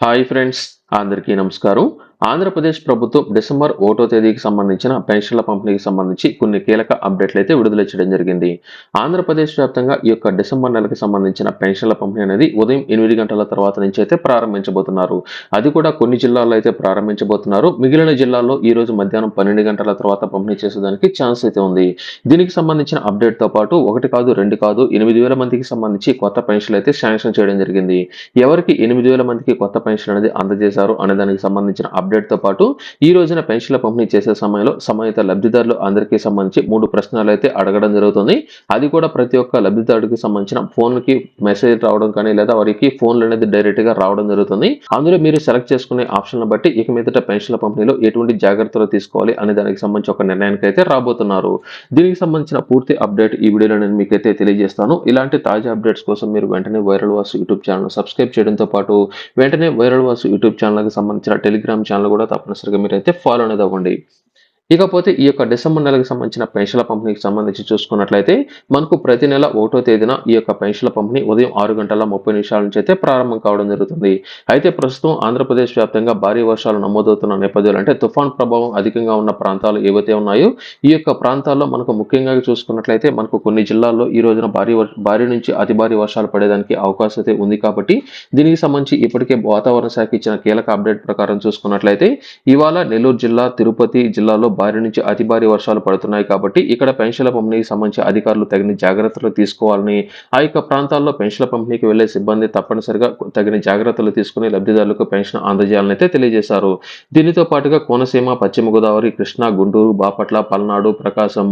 Hi friends, అందరికీ నమస్కారం. ఆంధ్రప్రదేశ్ ప్రభుత్వం డిసెంబర్ 1వ తేదీకి సంబంధించిన పెన్షన్ల పంపిణీకి సంబంధించి కొన్ని కీలక అప్డేట్లు అయితే విడుదల చేయడం జరిగింది. ఆంధ్రప్రదేశ్ వ్యాప్తంగా ఈ యొక్క డిసెంబర్ నెలకు సంబంధించిన పెన్షన్ల పంపిణీ అనేది ఉదయం 8 గంటల తర్వాత నుంచి అయితే ప్రారంభించబోతున్నారు. అది కూడా కొన్ని జిల్లాల్లో అయితే ప్రారంభించబోతున్నారు. మిగిలిన జిల్లాల్లో ఈ రోజు మధ్యాహ్నం 12 గంటల తర్వాత పంపిణీ చేసేదానికి ఛాన్స్ అయితే ఉంది. దీనికి సంబంధించిన అప్డేట్‌తో పాటు 1 కాదు, 2 కాదు 8,000 మందికి సంబంధించి కొత్త పెన్షన్లు అయితే శాంక్షన్ చేయడం జరిగింది. ఎవరికి 8,000 మందికి కొత్త పెన్షన్ అనేది అందజేశారు అనే దానికి సంబంధించిన అప్డేట్‌తో పాటు ఈ రోజున పెన్షన్ల పంపిణీ చేసే సమయంలో సంబంధిత లబ్ధిదారులు అందరికీ సంబంధించి 3 ప్రశ్నలు అయితే అడగడం జరుగుతుంది. అది కూడా ప్రతి ఒక్క లబ్ధిదారుడికి సంబంధించిన ఫోన్‌కి మెసేజ్ రావడం కానీ లేదా వారికి ఫోన్‌లు అనేది డైరెక్ట్‌గా రావడం జరుగుతుంది. అందులో మీరు సెలెక్ట్ చేసుకునే ఆప్షన్‌లను బట్టి ఇక మీదట పెన్షన్ల పంపిణీలో ఎటువంటి జాగ్రత్తలు తీసుకోవాలి అనే దానికి సంబంధించి ఒక నిర్ణయానికి అయితే రాబోతున్నారు. దీనికి సంబంధించిన పూర్తి అప్డేట్ ఈ వీడియోలో నేను మీకైతే తెలియజేస్తాను. ఇలాంటి తాజా అప్డేట్స్ కోసం మీరు వెంటనే viral voice YouTube channel subscribe చేయడంతో పాటు వెంటనే వైరల్ వాయిస్ యూట్యూబ్ ఛానల్‌కి సంబంధించిన టెలిగ్రామ్ ఛానల్ కూడా తప్పనిసరిగా మీరైతే ఫాలో అనేది అవ్వండి. ఇకపోతే ఈ యొక్క డిసెంబర్ నెలకు సంబంధించిన పెన్షన్ల పంపిణీకి సంబంధించి చూసుకున్నట్లయితే మనకు ప్రతి నెల 1వ తేదీన ఈ యొక్క పెన్షన్ల పంపిణీ ఉదయం 6:30 నుంచి అయితే ప్రారంభం కావడం జరుగుతుంది. అయితే ప్రస్తుతం ఆంధ్రప్రదేశ్ వ్యాప్తంగా భారీ వర్షాలు నమోదవుతున్న నేపథ్యంలో అంటే తుఫాన్ ప్రభావం అధికంగా ఉన్న ప్రాంతాలు ఏవైతే ఉన్నాయో ఈ యొక్క ప్రాంతాల్లో మనకు ముఖ్యంగా చూసుకున్నట్లయితే మనకు కొన్ని జిల్లాల్లో ఈ రోజున భారీ నుంచి అతి భారీ వర్షాలు పడేదానికి అవకాశం అయితే ఉంది కాబట్టి దీనికి సంబంధించి ఇప్పటికే వాతావరణ శాఖ ఇచ్చిన కీలక అప్డేట్ ప్రకారం చూసుకున్నట్లయితే ఇవాళ నెల్లూరు జిల్లా, తిరుపతి జిల్లాలో భారీ నుంచి అతి భారీ వర్షాలు పడుతున్నాయి కాబట్టి ఇక్కడ పెన్షన్ల పంపిణీకి సంబంధించి అధికారులు తగిన జాగ్రత్తలు తీసుకోవాలని ఆ యొక్క ప్రాంతాల్లో పెన్షన్ల పంపిణీకి వెళ్లే సిబ్బంది తప్పనిసరిగా తగిన జాగ్రత్తలు తీసుకుని లబ్ధిదారులకు పెన్షన్ అందజేయాలని అయితే తెలియజేశారు. దీనితో పాటుగా కోనసీమ, పశ్చిమ గోదావరి, కృష్ణా, గుంటూరు, బాపట్ల, పల్నాడు, ప్రకాశం,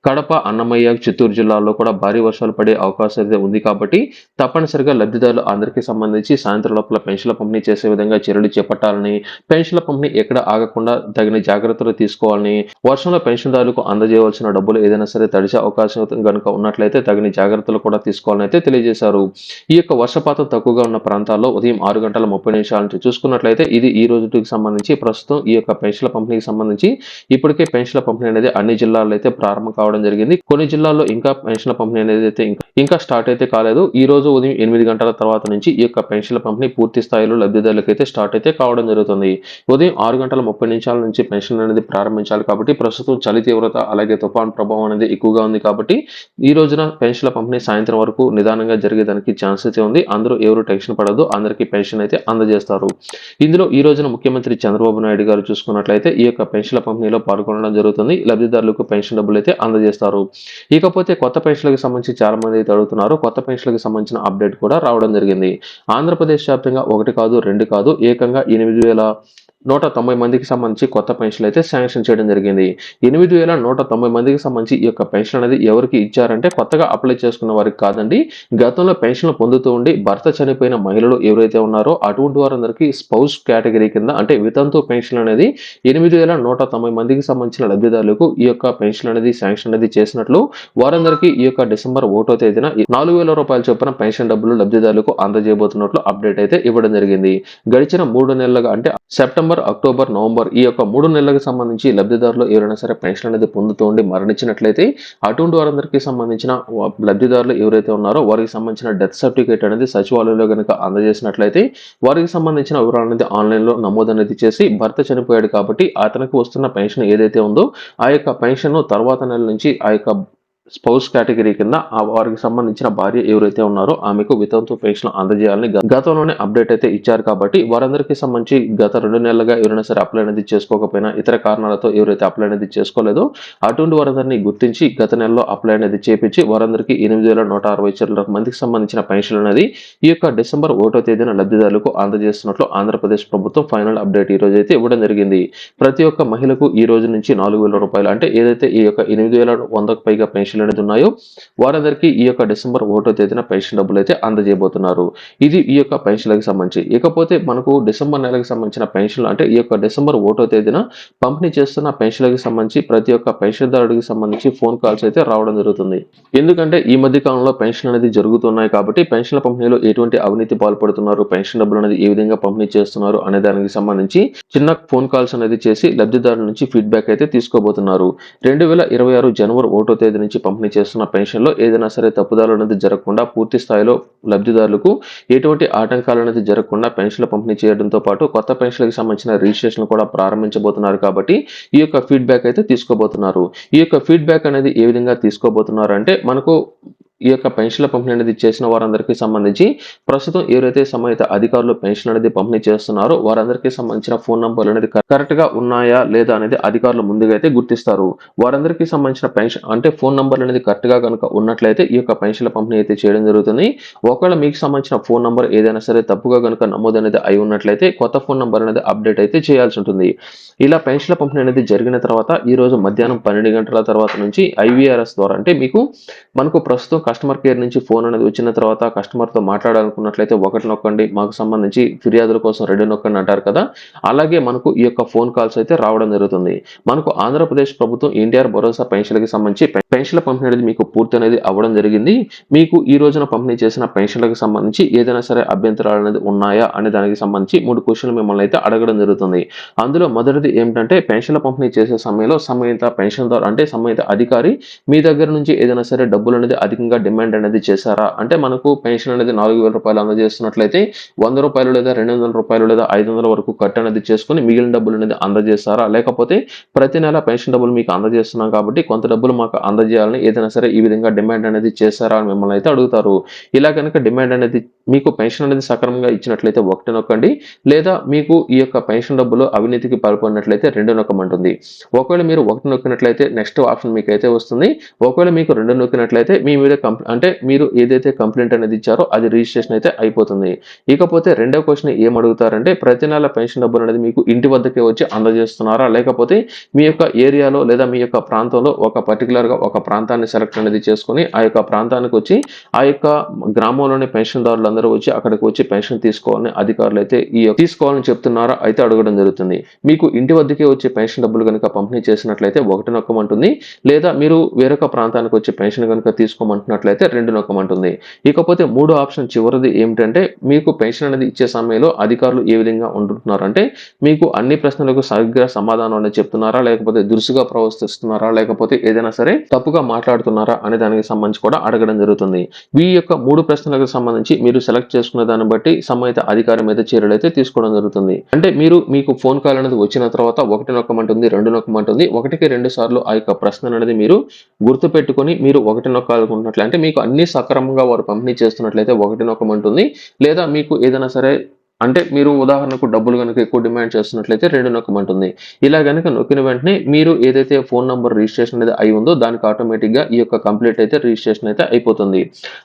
కడప, అన్నమయ్య, చిత్తూరు జిల్లాల్లో కూడా భారీ వర్షాలు పడే అవకాశం అయితే ఉంది కాబట్టి తప్పనిసరిగా లబ్ధిదారులు అందరికీ సంబంధించి సాయంత్రం లోపల పెన్షన్ల పంపిణీ చేసే విధంగా చర్యలు చేపట్టాలని, పెన్షన్ల పంపిణీ ఎక్కడ ఆగకుండా తగిన జాగ్రత్తలు తీసుకోవాలని, వర్షంలో పెన్షన్దారులకు అందజేయవలసిన డబ్బులు ఏదైనా సరే తడిసే అవకాశం గనుక ఉన్నట్లయితే తగిన జాగ్రత్తలు కూడా తీసుకోవాలని అయితే తెలియజేశారు. ఈ యొక్క వర్షపాతం తక్కువగా ఉన్న ప్రాంతాల్లో ఉదయం 6:30 నుంచి చూసుకున్నట్లయితే ఇది ఈ రోజుకి సంబంధించి ప్రస్తుతం ఈ యొక్క పెన్షన్ల పంపిణీకి సంబంధించి ఇప్పటికే పెన్షన్ల పంపిణీ అనేది అన్ని జిల్లాల్లో అయితే ప్రారంభం కావడం జరిగింది. కొన్ని జిల్లాల్లో ఇంకా పెన్షన్ల పంపిణీ అనేది అయితే ఇంకా స్టార్ట్ అయితే కాలేదు. ఈ రోజు ఉదయం 8 గంటల తర్వాత నుంచి ఈ యొక్క పెన్షన్ల పంపిణీ పూర్తి స్థాయిలో లబ్ధిదారులకు అయితే స్టార్ట్ అయితే కావడం జరుగుతుంది. ఉదయం 6:30 నుంచి పెన్షన్ అనేది ప్రారంభించాలి కాబట్టి ప్రస్తుతం చలి తీవ్రత అలాగే తుఫాన్ ప్రభావం అనేది ఎక్కువగా ఉంది కాబట్టి ఈ రోజున పెన్షన్ల పంపిణీ సాయంత్రం వరకు నిదానంగా జరిగేదానికి ఛాన్స్ అయితే ఉంది. అందరూ ఎవరు టెన్షన్ పడద్దు, అందరికీ పెన్షన్ అయితే అందజేస్తారు. ఇందులో ఈ రోజున ముఖ్యమంత్రి చంద్రబాబు నాయుడు గారు చూసుకున్నట్లయితే ఈ యొక్క పెన్షన్ల పంపిణీలో పాల్గొనడం జరుగుతుంది. లబ్ధిదారులకు పెన్షన్ డబ్బులు అయితే అందజేస్తారు. ఇకపోతే కొత్త పెన్షన్లకు సంబంధించి చాలా మంది అయితే అడుగుతున్నారు. కొత్త పెన్షన్లకు సంబంధించిన అప్డేట్ కూడా రావడం జరిగింది. ఆంధ్రప్రదేశ్ వ్యాప్తంగా 1 కాదు, 2 కాదు ఏకంగా 8,190 మందికి సంబంధించి కొత్త పెన్షన్లు అయితే శాంక్షన్ చేయడం జరిగింది. 8,190 మందికి సంబంధించి ఈ యొక్క పెన్షన్ అనేది ఎవరికి ఇచ్చారంటే కొత్తగా అప్లై చేసుకున్న వారికి కాదండి. గతంలో పెన్షన్లు పొందుతూ ఉండి భర్త చనిపోయిన మహిళలు ఎవరైతే ఉన్నారో అటువంటి వారందరికీ స్పౌస్ కేటగిరీ కింద అంటే వితంతు పెన్షన్ అనేది 8,190 మందికి సంబంధించిన లబ్ధిదారులకు ఈ యొక్క పెన్షన్ అనేది శాంక్షన్ అనేది చేసినట్లు వారందరికీ ఈ యొక్క డిసెంబర్ 1వ తేదీన 4,000 రూపాయల చొప్పున పెన్షన్ డబ్బులు లబ్ధిదారులకు అందజేయబోతున్నట్లు అప్డేట్ అయితే ఇవ్వడం జరిగింది. గడిచిన 3 నెలలుగా అంటే సెప్టెంబర్, అక్టోబర్, నవంబర్ ఈ యొక్క 3 నెలలకు సంబంధించి లబ్ధిదారులు ఎవరైనా సరే పెన్షన్ అనేది పొందుతూ ఉండి మరణించినట్లయితే అటువంటి వారందరికీ సంబంధించిన లబ్ధిదారులు ఎవరైతే ఉన్నారో వారికి సంబంధించిన డెత్ సర్టిఫికేట్ అనేది సచివాలయంలో కనుక అందజేసినట్లయితే వారికి సంబంధించిన వివరాలు అనేది ఆన్లైన్లో నమోదు అనేది చేసి భర్త చనిపోయాడు కాబట్టి అతనికి వస్తున్న పెన్షన్ ఏదైతే ఉందో ఆ యొక్క పెన్షన్ తర్వాత నెల నుంచి ఆ యొక్క స్పౌస్ కేటగిరీ కింద వారికి సంబంధించిన భార్య ఎవరైతే ఉన్నారో ఆమెకు వితంతు పెన్షన్ అందజేయాలని గతంలోనే అప్డేట్ అయితే ఇచ్చారు కాబట్టి వారందరికీ సంబంధించి గత 2 నెలలుగా ఎవరైనా సరే అప్లై అనేది చేసుకోకపోయినా ఇతర కారణాలతో ఎవరైతే అప్లై అనేది చేసుకోలేదో అటువంటి వారందరినీ గుర్తించి గత నెలలో అప్లై అనేది చేపించి వారందరికీ 8,160 మందికి సంబంధించిన పెన్షన్ అనేది ఈ యొక్క డిసెంబర్ 1వ తేదీన లబ్ధిదారులకు అందజేస్తున్నట్లు ఆంధ్రప్రదేశ్ ప్రభుత్వం ఫైనల్ అప్డేట్ ఈ రోజు అయితే ఇవ్వడం జరిగింది. ప్రతి ఒక్క మహిళకు ఈ రోజు నుంచి 4,000 రూపాయలు అంటే ఏదైతే ఈ యొక్క 8,100కు పైగా పెన్షన్ అనేది ఉన్నాయో వారందరికీ ఈ యొక్క డిసెంబర్ 1వ తేదీన పెన్షన్ డబ్బులు అయితే అందజేయబోతున్నారు. ఇది ఈ యొక్క పెన్షన్లకు సంబంధించి. ఇకపోతే మనకు డిసెంబర్ నెలకు సంబంధించిన పెన్షన్లు అంటే ఈ యొక్క డిసెంబర్ 1వ తేదీన పంపిణీ చేస్తున్న పెన్షన్లకు సంబంధించి ప్రతి ఒక్క పెన్షన్దారుడికి సంబంధించి ఫోన్ కాల్స్ అయితే రావడం జరుగుతుంది. ఎందుకంటే ఈ మధ్య కాలంలో పెన్షన్ అనేది జరుగుతున్నాయి కాబట్టి పెన్షన్ల పంపిణీలో ఎటువంటి అవినీతి పాల్పడుతున్నారు, పెన్షన్ డబ్బులు అనేది ఏ విధంగా పంపిణీ చేస్తున్నారు అనే దానికి సంబంధించి చిన్న ఫోన్ కాల్స్ అనేది చేసి లబ్ధిదారుల నుంచి ఫీడ్బ్యాక్ అయితే తీసుకోబోతున్నారు. 2026 జనవరి 1వ తేదీ నుంచి పంపిణీ చేస్తున్న పెన్షన్‌లో ఏదైనా సరే తప్పుదాలు అనేది జరగకుండా పూర్తి స్థాయిలో లబ్ధిదారులకు ఎటువంటి ఆటంకాలు అనేది జరగకుండా పెన్షన్‌ల పంపిణీ చేయడంతో పాటు కొత్త పెన్షన్‌లకి సంబంధించిన రిజిస్ట్రేషన్ కూడా ప్రారంభించబోతున్నారు కాబట్టి ఈ యొక్క ఫీడ్‌బ్యాక్ అయితే తీసుకోబోతున్నారు. ఈ యొక్క ఫీడ్‌బ్యాక్ అనేది ఏ విధంగా తీసుకోబోతున్నారు అంటే మనకు ఈ యొక్క పెన్షన్‌ల పంపిణీ అనేది చేసిన వారందరికీ సంబంధించి ప్రస్తుతం ఎవరైతే సంబంధిత అధికారులు పెన్షన్ అనేది పంపిణీ చేస్తున్నారో వారందరికీ సంబంధించిన ఫోన్ నంబర్లు అనేది కరెక్ట్‌గా ఉన్నాయా లేదా అనేది అధికారులు ముందుగా అయితే గుర్తిస్తారు. వారందరికీ సంబంధించిన పెన్షన్ అంటే ఫోన్ నంబర్లు అనేది కరెక్ట్‌గా గనుక ఉన్నట్లయితే ఈ యొక్క పెన్షన్‌ల పంపిణీ అయితే చేయడం జరుగుతుంది. ఒకవేళ మీకు సంబంధించిన ఫోన్ నంబర్ ఏదైనా సరే తప్పుగా గనుక నమోదు అనేది అయి ఉన్నట్లయితే కొత్త ఫోన్ నంబర్ అనేది అప్డేట్ అయితే చేయాల్సి ఉంటుంది. ఇలా పెన్షన్‌ల పంపిణీ అనేది జరిగిన తర్వాత ఈ రోజు మధ్యాహ్నం 12 గంటల తర్వాత నుంచి ఐవీఆర్ఎస్ ద్వారా అంటే మనకు ప్రస్తుతం కస్టమర్ కేర్ నుంచి ఫోన్ అనేది వచ్చిన తర్వాత కస్టమర్‌తో మాట్లాడాలనుకున్నట్లయితే 1 నొక్కండి. మాకు సంబంధించి ఫిర్యాదుల కోసం 2 నొక్కండి అంటారు కదా! అలాగే మనకు ఈ యొక్క ఫోన్ కాల్స్ అయితే రావడం జరుగుతుంది. మనకు ఆంధ్రప్రదేశ్ ప్రభుత్వం ఎన్టీఆర్ భరోసా పెన్షన్‌లకి సంబంధించి పెన్షన్‌ల పంపిణీ అనేది మీకు పూర్తి అనేది అవ్వడం జరిగింది. మీకు ఈ రోజున పంపిణీ చేసిన పెన్షన్‌లకు సంబంధించి ఏదైనా సరే అభ్యంతరాలు అనేది ఉన్నాయా అనే దానికి సంబంధించి 3 క్వెషన్‌లు మిమ్మల్ని అయితే అడగడం జరుగుతుంది. అందులో మొదటిది ఏమిటంటే పెన్షన్‌ల పంపిణీ చేసే సమయంలో సంబంధిత పెన్షన్‌దారు అంటే సంబంధిత అధికారి మీ దగ్గర నుంచి ఏదైనా సరే డబ్బులు అనేది అధికంగా డిమాండ్ అనేది చేశారా? అంటే మనకు పెన్షన్ అనేది రూ. 4,000 అందజేస్తున్నట్లయితే రూ. 100 లేదా రూ. 200 లేదా 500 వరకు కట్ అనేది చేసుకొని మిగిలిన డబ్బులు అనేది అందజేస్తారా? లేకపోతే ప్రతి నెల పెన్షన్ డబ్బులు మీకు అందజేస్తున్నాం కాబట్టి కొంత డబ్బులు మాకు అందజేయాలని ఏదైనా సరే ఈ విధంగా డిమాండ్ అనేది చేశారా అని మిమ్మల్ని అయితే అడుగుతారు. ఇలా గనుక డిమాండ్ అనేది మీకు పెన్షన్ అనేది సక్రమంగా ఇచ్చినట్లయితే 1 నొక్కండి. లేదా మీకు ఈ యొక్క పెన్షన్ డబ్బులు అవినీతికి పాల్పడినట్లయితే 2 నొక్కమంటుంది. ఒకవేళ మీరు 1 నొక్కినట్లయితే నెక్స్ట్ ఆప్షన్ మీకైతే వస్తుంది. ఒకవేళ మీకు 2 నొక్కినట్లయితే మీ మీద అంటే మీరు ఏదైతే కంప్లెయింట్ అనేది ఇచ్చారో అది రిజిస్ట్రేషన్ అయితే అయిపోతుంది. ఇకపోతే రెండో క్వెషన్ ఏం అడుగుతారంటే ప్రతి నెల పెన్షన్ డబ్బులు అనేది మీకు ఇంటి వద్దకే వచ్చి అందజేస్తున్నారా? లేకపోతే మీ యొక్క ఏరియాలో లేదా మీ యొక్క ప్రాంతంలో ఒక పర్టిక్యులర్‌గా ఒక ప్రాంతాన్ని సెలెక్ట్ అనేది చేసుకొని ఆ యొక్క ప్రాంతానికి వచ్చి ఆ యొక్క గ్రామంలోని పెన్షన్‌దారులందరూ వచ్చి అక్కడికి వచ్చి పెన్షన్ తీసుకోవాలని అధికారులు అయితే తీసుకోవాలని చెప్తున్నారా? అయితే అడగడం జరుగుతుంది. మీకు ఇంటి వద్దకే వచ్చి పెన్షన్ డబ్బులు గనుక పంపిణీ చేసినట్లయితే 1 నొక్కమంటుంది. లేదా మీరు వేరొక ప్రాంతానికి వచ్చి పెన్షన్ గనుక తీసుకోమంటున్నట్లయితే 2 నొక్కమంటుంది. ఇకపోతే మూడో ఆప్షన్ చివరిది ఏమిటంటే మీకు పెన్షన్ అనేది ఇచ్చే సమయంలో అధికారులు ఏ విధంగా ఉంటున్నారంటే మీకు అన్ని ప్రశ్నలకు సరిగ్గా సమాధానం అనేది చెప్తున్నారా? లేకపోతే దురుసుగా ప్రవర్తిస్తున్నారా? లేకపోతే ఏదైనా సరే తప్పుగా మాట్లాడుతున్నారా? అనే దానికి సంబంధించి కూడా అడగడం జరుగుతుంది. ఈ యొక్క 3 ప్రశ్నలకు సంబంధించి మీరు సెలెక్ట్ చేసుకున్న దాన్ని బట్టి సంబంధిత అధికారి మీద చర్యలు అయితే తీసుకోవడం జరుగుతుంది. అంటే మీకు ఫోన్ కాల్ అనేది వచ్చిన తర్వాత 1 నొక్కమంటుంది, 2 నొక్కమంటుంది. 1కి 2 సార్లు ఆ యొక్క ప్రశ్న అనేది మీరు గుర్తుపెట్టుకొని మీరు 1 నొక్కాలనుకుంటున్నట్లయితే అంటే మీకు అన్ని సక్రమంగా వారు పంపిణీ చేస్తున్నట్లయితే 1 నొక్కమంటుంది. లేదా మీకు ఏదైనా సరే అంటే మీరు ఉదాహరణకు డబ్బులు గనుక ఎక్కువ డిమాండ్ చేస్తున్నట్లయితే 2 నొక్కమంటుంది. ఇలా గనుక నొక్కిన వెంటనే మీరు ఏదైతే ఫోన్ నంబర్ రిజిస్ట్రేషన్ అనేది అయి ఉందో దానికి ఆటోమేటిక్‌గా ఈ యొక్క కంప్లీట్ అయితే రిజిస్ట్రేషన్ అయితే అయిపోతుంది.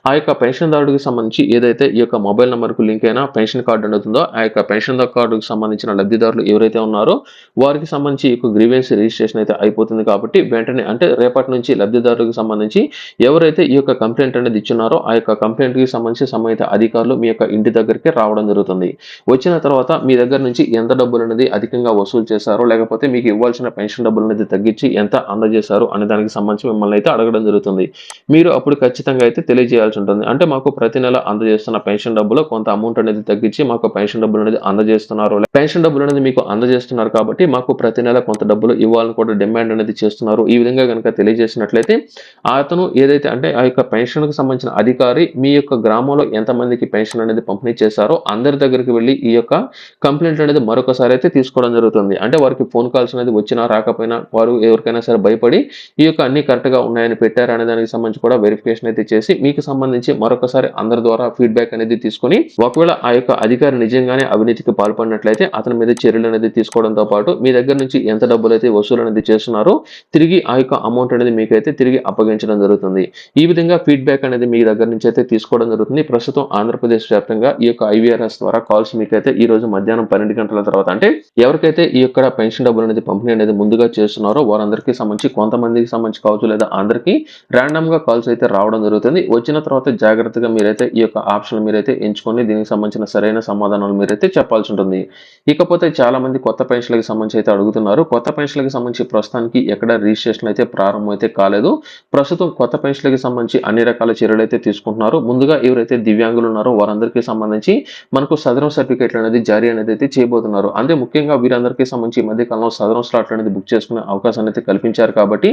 ఆ యొక్క పెన్షన్‌దారుడికి సంబంధించి ఏదైతే ఈ యొక్క మొబైల్ నంబర్‌కు లింక్ అయిన పెన్షన్ కార్డ్ అనేది ఉందో ఆ యొక్క పెన్షన్ కార్డుకి సంబంధించిన లబ్ధిదారులు ఎవరైతే ఉన్నారో వారికి సంబంధించి ఈ యొక్క గ్రీవెన్స్ రిజిస్ట్రేషన్ అయితే అయిపోతుంది కాబట్టి వెంటనే అంటే రేపటి నుంచి లబ్ధిదారులకు సంబంధించి ఎవరైతే ఈ యొక్క కంప్లెయింట్ అనేది ఇచ్చున్నారో ఆ యొక్క కంప్లెయింట్‌కి సంబంధించి సంబంధిత అధికారులు మీ యొక్క ఇంటి దగ్గరికి రావడం జరుగుతుంది. వచ్చిన తర్వాత మీ దగ్గర నుంచి ఎంత డబ్బులు అనేది అధికంగా వసూలు చేశారో లేకపోతే మీకు ఇవ్వాల్సిన పెన్షన్ డబ్బులు అనేది తగ్గించి ఎంత అందజేశారు అనే దానికి సంబంధించి మిమ్మల్ని అయితే అడగడం జరుగుతుంది. మీరు అప్పుడు ఖచ్చితంగా అయితే తెలియజేయాల్సి ఉంటుంది. అంటే మాకు ప్రతి నెల అందజేస్తున్న పెన్షన్ డబ్బులో కొంత అమౌంట్ అనేది తగ్గించి మాకు పెన్షన్ డబ్బులు అనేది అందజేస్తున్నారు. పెన్షన్ డబ్బులు అనేది మీకు అందజేస్తున్నారు కాబట్టి మాకు ప్రతి నెల కొంత డబ్బులు ఇవ్వాలని కూడా డిమాండ్ అనేది చేస్తున్నారు. ఈ విధంగా గనుక తెలియజేసినట్లయితే అతను ఏదైతే అంటే ఆ యొక్క పెన్షన్‌కు సంబంధించిన అధికారి మీ యొక్క గ్రామంలో ఎంతమందికి పెన్షన్ అనేది పంపిణీ చేశారో అందరి దగ్గరికి వెళ్లి ఈ యొక్క కంప్లెయింట్ అనేది మరొకసారి అయితే తీసుకోవడం జరుగుతుంది. అంటే వారికి ఫోన్ కాల్స్ అనేది వచ్చినా రాకపోయినా వారు ఎవరికైనా సరే భయపడి ఈ యొక్క అన్ని కరెక్ట్‌గా ఉన్నాయని పెట్టారా అనే దానికి సంబంధించి కూడా వెరిఫికేషన్ అయితే చేసి మీకు సంబంధించి మరొకసారి అందరి ద్వారా ఫీడ్‌బ్యాక్ అనేది తీసుకొని ఒకవేళ ఆ యొక్క అధికారి నిజంగానే అవినీతికి పాల్పడినట్లయితే అతని మీద చర్యలు అనేది తీసుకోవడంతో పాటు మీ దగ్గర నుంచి ఎంత డబ్బులైతే వసూలు అనేది చేస్తున్నారో తిరిగి ఆ యొక్క అమౌంట్ అనేది మీకైతే తిరిగి అప్పగించడం జరుగుతుంది. ఈ విధంగా ఫీడ్‌బ్యాక్ అనేది మీ దగ్గర నుంచి అయితే తీసుకోవడం జరుగుతుంది. ప్రస్తుతం ఆంధ్రప్రదేశ్ వ్యాప్తంగా ఈ యొక్క ఐవీఆర్ఎస్ ద్వారా కాల్స్ మీకైతే ఈ రోజు మధ్యాహ్నం 12 గంటల తర్వాత అంటే ఎవరికైతే ఈ యొక్క పెన్షన్ డబ్బులు అనేది పంపిణీ అనేది ముందుగా చేస్తున్నారో వారందరికీ సంబంధించి కొంతమందికి సంబంధించి కావచ్చు లేదా అందరికీ ర్యాండమ్ గా కాల్స్ అయితే రావడం జరుగుతుంది. వచ్చిన తర్వాత జాగ్రత్తగా మీరైతే ఈ యొక్క ఆప్షన్ మీరైతే ఎంచుకొని దీనికి సంబంధించిన సరైన సమాధానాలు మీరైతే చెప్పాల్సి ఉంటుంది. ఇకపోతే చాలా మంది కొత్త పెన్షన్లకు సంబంధించి అయితే అడుగుతున్నారు. కొత్త పెన్షన్లకు సంబంధించి ప్రస్తుతానికి ఎక్కడ రిజిస్ట్రేషన్ అయితే ప్రారంభం అయితే కాలేదు. ప్రస్తుతం కొత్త పెన్షన్లకు సంబంధించి అన్ని రకాల చర్యలు అయితే తీసుకుంటున్నారు. ముందుగా ఎవరైతే దివ్యాంగులు ఉన్నారో వారందరికీ సంబంధించి మనకు సదరం సదరన్ సర్టిఫికేట్లు అనేది జారీ అనేది అయితే చేయబోతున్నారు. అంటే ముఖ్యంగా వీరందరికీ సంబంధించి ఈ మధ్య కాలంలో సదరన్ స్లాట్లు అనేది బుక్ చేసుకునే అవకాశాన్ని అయితే కల్పించారు కాబట్టి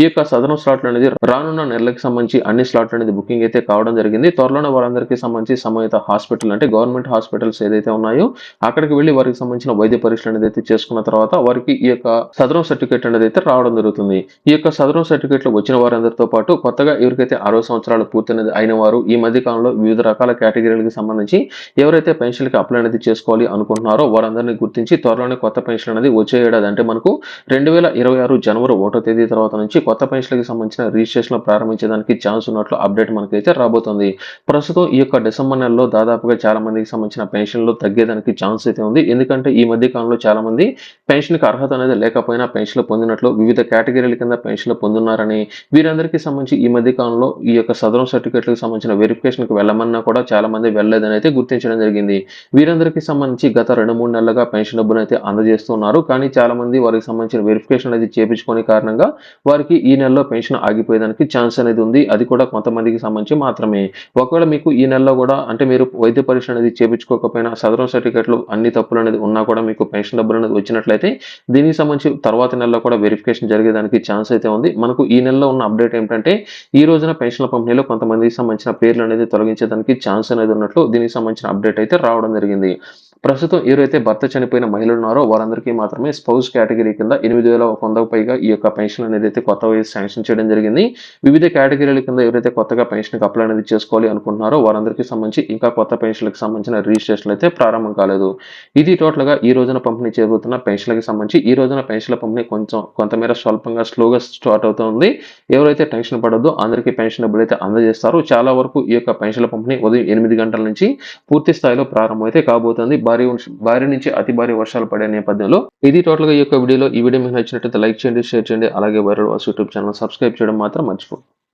ఈ యొక్క సదరన్ స్లాట్లు అనేది రానున్న నెలలకు సంబంధించి అన్ని స్లాట్లు అనేది బుకింగ్ అయితే కావడం జరిగింది. త్వరలోనే వారందరికీ సంబంధించి సంబంధిత హాస్పిటల్ అంటే గవర్నమెంట్ హాస్పిటల్స్ ఏదైతే ఉన్నాయో అక్కడికి వెళ్లి వారికి సంబంధించిన వైద్య పరీక్షలు అనేది అయితే చేసుకున్న తర్వాత వారికి ఈ యొక్క సదరన్ సర్టిఫికేట్ అనేది అయితే రావడం జరుగుతుంది. ఈ యొక్క సదరన్ సర్టిఫికేట్లు వచ్చిన వారందరితో పాటు కొత్తగా ఎవరికైతే 60 సంవత్సరాలు పూర్తయినది అయిన వారు ఈ మధ్య కాలంలో వివిధ రకాల కేటగిరీలకు సంబంధించి ఎవరైతే పెన్షన్‌కి అప్లై అనేది చేసుకోవాలి అనుకుంటున్నారో వారందరిని గుర్తించి త్వరలోనే కొత్త పెన్షన్ అనేది వచ్చే ఏడాది అంటే మనకు 2026 జనవరి 1వ తేదీ తర్వాత నుంచి కొత్త పెన్షన్‌లకి సంబంధించిన రిజిస్ట్రేషన్‌లు ప్రారంభించడానికి ఛాన్స్ ఉన్నట్లు అప్డేట్ మనకైతే రాబోతుంది. ప్రస్తుతం ఈ యొక్క డిసెంబర్ నెలలో దాదాపుగా చాలా మందికి సంబంధించిన పెన్షన్‌లు తగ్గేదానికి ఛాన్స్ అయితే ఉంది. ఎందుకంటే ఈ మధ్య కాలంలో చాలా మంది పెన్షన్‌కి అర్హత అనేది లేకపోయినా పెన్షన్‌లు పొందినట్లు వివిధ కేటగిరీల కింద పెన్షన్‌లు పొందున్నారని వీరందరికీ సంబంధించి ఈ మధ్య కాలంలో ఈ యొక్క సదరన్ సర్టిఫికేట్‌లకు సంబంధించిన వెరిఫికేషన్‌కి వెళ్ళమన్నా కూడా చాలా మంది వెళ్ళలేదని అయితే గుర్తించడం జరిగింది. వీరందరికీ సంబంధించి గత 2, 3 నెలలుగా పెన్షన్ డబ్బునైతే అందజేస్తున్నారు. కానీ చాలా మంది వారికి సంబంధించిన వెరిఫికేషన్ అనేది చేపించుకోని కారణంగా వారికి ఈ నెలలో పెన్షన్ ఆగిపోయేదానికి ఛాన్స్ అనేది ఉంది. అది కూడా కొంతమందికి సంబంధించి మాత్రమే. ఒకవేళ మీకు ఈ నెలలో కూడా అంటే మీరు వైద్య పరీక్ష అనేది చేపించుకోకపోయినా సదరన్ సర్టిఫికేట్‌లో అన్ని తప్పులు అనేది ఉన్నా కూడా మీకు పెన్షన్ డబ్బులు అనేది వచ్చినట్లయితే దీనికి సంబంధించి తర్వాత నెలలో కూడా వెరిఫికేషన్ జరిగేదానికి ఛాన్స్ అయితే ఉంది. మనకు ఈ నెలలో ఉన్న అప్డేట్ ఏమిటంటే ఈ రోజున పెన్షన్ల పంపిణీలో కొంతమందికి సంబంధించిన పేర్లు అనేది తొలగించేదానికి ఛాన్స్ అనేది ఉన్నట్లు దీనికి సంబంధించిన అప్డేట్ అయితే రావడం జరిగింది. ప్రస్తుతం ఎవరైతే భర్త చనిపోయిన మహిళలు ఉన్నారో వారందరికీ మాత్రమే స్పౌస్ కేటగిరీ కింద 8,100కు పైగా ఈ యొక్క పెన్షన్ అనేది అయితే కొత్తగా శాంక్షన్ చేయడం జరిగింది. వివిధ కేటగిరీల కింద ఎవరైతే కొత్తగా పెన్షన్‌కి అప్లై అనేది చేసుకోవాలి అనుకుంటున్నారో వారందరికీ సంబంధించి ఇంకా కొత్త పెన్షన్‌లకు సంబంధించిన రిజిస్ట్రేషన్‌లు అయితే ప్రారంభం కాలేదు. ఇది టోటల్‌గా ఈ రోజున పంపిణీ చేయబోతున్న పెన్షన్‌లకి సంబంధించి ఈ రోజున పెన్షన్‌ల పంపిణీ కొంతమేర స్వల్పంగా స్లోగా స్టార్ట్ అవుతుంది. ఎవరైతే టెన్షన్ పడొద్దో అందరికీ పెన్షన్ డబ్బులు అయితే అందజేస్తారు. చాలా వరకు ఈ యొక్క పెన్షన్‌ల పంపిణీ ఉదయం 8 గంటల నుంచి పూర్తి స్థాయిలో ప్రారంభం అయితే కాబోతుంది. భారీ నుంచి అతి భారీ వర్షాలు పడే నేపథ్యంలో ఇది టోటల్‌గా ఈ యొక్క వీడియోలో. ఈ వీడియో మీకు నచ్చినట్లయితే లైక్ చేయండి, షేర్ చేయండి. అలాగే viral voice YouTube channel subscribe చేయడం మాత్రం మర్చిపోకండి.